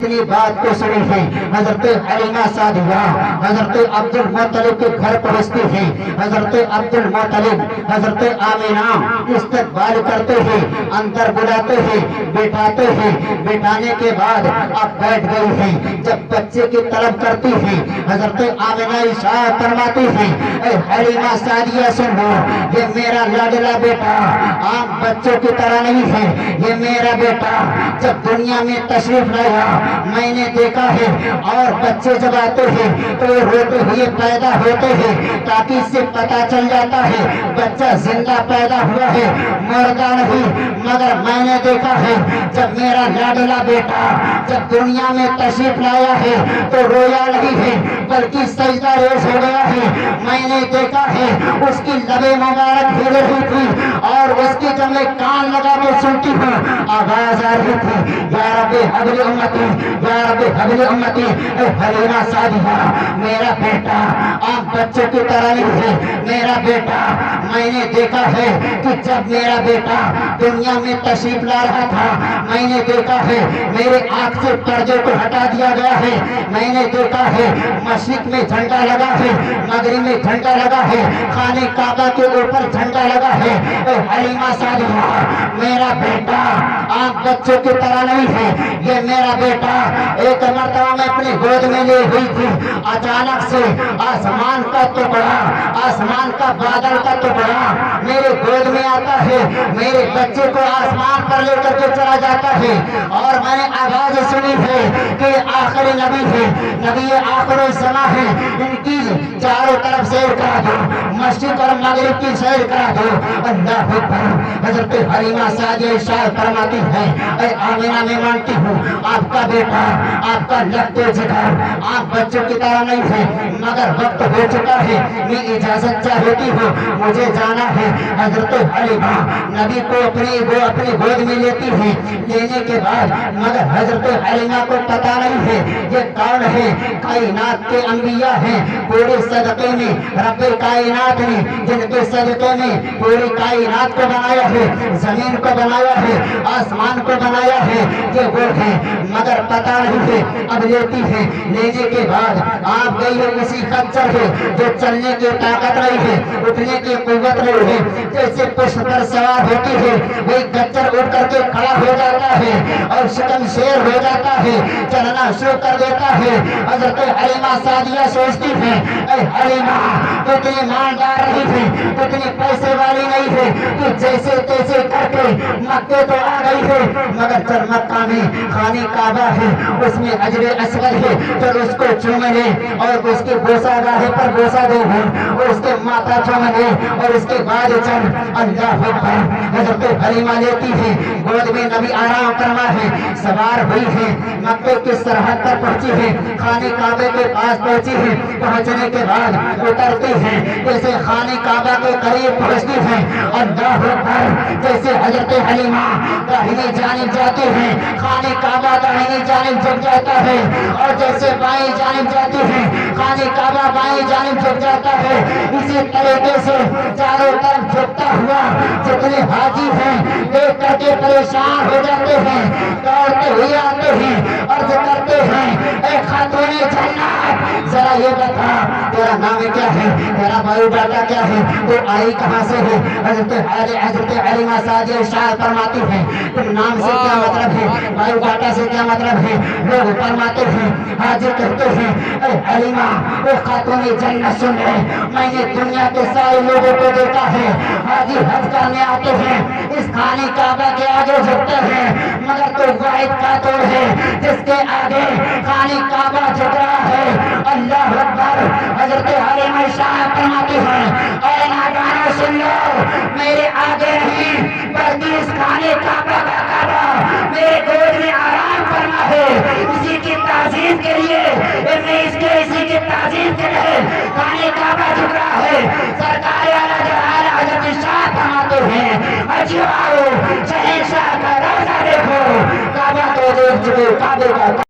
اتنی بات کو سنی ہے حضرت حلیمہ سعدیہ حضرت عبد المطلب کے گھر پہنچتی ہے. حضرت عبد المطلب حضرت آمینہ استقبال کرتے ہیں, اندر بلاتے ہیں, بٹھاتے ہیں. بٹھانے کے بعد اب بیٹھ گئی ہیں. جب بچے کی طلب کرتی ہیں حضرت آمینہ ارشاد فرماتی ہیں اے حلیمہ سعدیہ سن لو, یہ میرا لاڈلا بیٹا عام بچوں کی طرح نہیں ہے. یہ میرا بیٹا جب دنیا میں تشریف لایا میں نے دیکھا ہے, اور بچے جب آتے ہیں تو روتے ہوئے پیدا ہوتے ہیں تاکہ اس سے پتا چل جاتا ہے بچہ زندہ پیدا ہوا ہے, مردہ نہیں. مگر میں نے دیکھا ہے جب میرا لاڈلا بیٹا جب دنیا میں تشریف لایا ہے تو رویا نہیں ہے بلکہ سجدہ ریز ہو گیا ہے. میں نے دیکھا ہے اس کی لبیں مبارک ہل رہی تھی اور اس کی جب میں کان لگا کے سنتی ہوں آواز آ رہی تھی یا رب حبل امتی یا رب حبل امتی. اے حلیمہ سعدیہ میرا بیٹا عام بچوں کی طرح نہیں ہے. میرا بیٹا میں نے دیکھا ہے کہ جب میرا بیٹا دنیا میں تشریف لا رہا تھا میں نے دیکھا ہے میرے آنکھ سے پردے کو ہٹا دیا گیا ہے. میں نے دیکھا ہے مشرق میں جھنڈا لگا ہے, مغرب میں جھنڈا لگا ہے, خانے کعبہ کے اوپر جھنڈا لگا ہے. اے حلیمہ سعدیہ میرا بیٹا عام بچوں کی طرح نہیں ہے. یہ میرا بیٹا ایک مرتبہ میں اپنی گود میں لے ہوئی تھی, اچانک سے آسمان کا ٹکڑا, آسمان کا بادل کا ٹکڑا میرے گود میں آتا ہے, میرے بچے کو آسمان پر لے کر کے چلا جاتا ہے. اور میں نے آواز سنی ہے کہ آخری نبی ہے, نبی آخر الزمان ہے, ان کی چاروں طرف سیر کرا دو, مشرق اور مغرب کی سیر کرا دو. اللہ اکبر. حضرت حلیمہ سعدیہ ارشاد فرماتی ہے اے آمینہ میں مانتی ہوں آپ کا بیٹا آپ کا لخت جگر آپ بچوں کی طرح نہیں ہے, مگر وقت ہو چکا ہے, میں اجازت چاہتی ہوں, مجھے جانا ہے. حضرت حلیمہ نبی کو اپنی گود میں لیتی ہے. لینے کے بعد مگر حضرت حلیمہ کو پتا نہیں ہے یہ کون ہے. کائنات کے انبیاء ہیں, پورے صدقے میں رب کائنات نے جن کے صدقے میں پوری کائنات کو بنایا ہے, زمین کو بنایا ہے, آسمان کو بنایا ہے, یہ وہ ہے مگر پتا نہیں ہے. اب لیتی ہے, لینے کے بعد آپ گئی ہے اسی خنجر ہے جو چلنے کی طاقت نہیں ہے, اٹھنے کی قوت نہیں ہے. جیسے پشت پر سوار ہوتی ہے وہی گجر اٹھ کر کے کھڑا ہو جاتا ہے اور شکم شیر ہو جاتا ہے, چلنا شروع کر دیتا ہے. حضرت حلیمہ سعدیہ سوچتی ہے اے حلیمہ تو اتنی مالدار نہیں ہے, تو اتنی پیسے والی نہیں ہے, تو جیسے تیسے کر کے مکے تو آ گئی ہے, مگر چل مکہ میں خانے کعبہ ہے اس میں حجر اسود ہے, چل اس کو چوم لے اور اس کے بوسہ گاہ پر بوسہ دے اور اس کے ماتھا چوم لے اور اس کے بعد چل. اللہ اکبر. حضرت حلیمہ لیتی ہے, گود میں نبی آرام فرما ہے, سوار ہوئی ہے, مکے کی سرحد پر پہنچی ہے, خانے کعبے کے پاس پہنچی ہے. پہنچنے کے بعد اترتی ہے, جیسے خانے کعبہ کے قریب پہنچتی ہے اللہ اکبر. جیسے حضرت حلیمہ داہنی جانب جاتی ہے خانے کعبہ داہنی جانب جھک جاتا ہے, اور جیسے بائیں جانب جاتی ہے خانے کعبہ بائیں جانب جھک جاتا ہے. اسی طریقے سے چاروں طرف جھکتا ہوا جتنے حاجی ہیں دیکھ کر کے پریشان ہو جاتے ہیں, دوڑتے ہوئے آتے ہیں, عرض کرتے ہیں اے خاتون جنت ذرا یہ بتا تیرا نام کیا ہے, تیرا بایو ڈاٹا کیا ہے, تو آئی کہاں سے ہے. حضرت حلیمہ سعدیہ ارشاد فرماتی ہے تم نام سے کیا مطلب ہے, بایو ڈاٹا سے کیا مطلب ہے. لوگ فرماتے ہیں حاجی کہتے ہیں اے حلیمہ اے خاتون جنت سن لے, میں نے دنیا کے سارے لوگوں کو دیکھا ہے حاجی حج کرنے آتے ہیں اس خانے کعبہ کے آگے جھکتے ہیں, مگر تو واحد خاتون ہے جس کے آگے خانے کعبہ جھک رہا ہے. اللہ اکبر. حضرت حلیمہ ارشاد فرماتی ہیں اے نادانو سن لو, میرے آگے نہیں بلکہ اس خانے کعبہ کا کعبہ میرے گود میں آرام فرما ہے. اسی کی تعظیم کے لیے اسی کی تعظیم کے لیے خانے کعبہ جھک رہا ہے. سرکار اعلیٰ حضرت ارشاد فرماتے ہیں حجیو آؤ شہنشاہ کا روضہ دیکھو, کعبہ تو دیکھ چکے, کعبے کا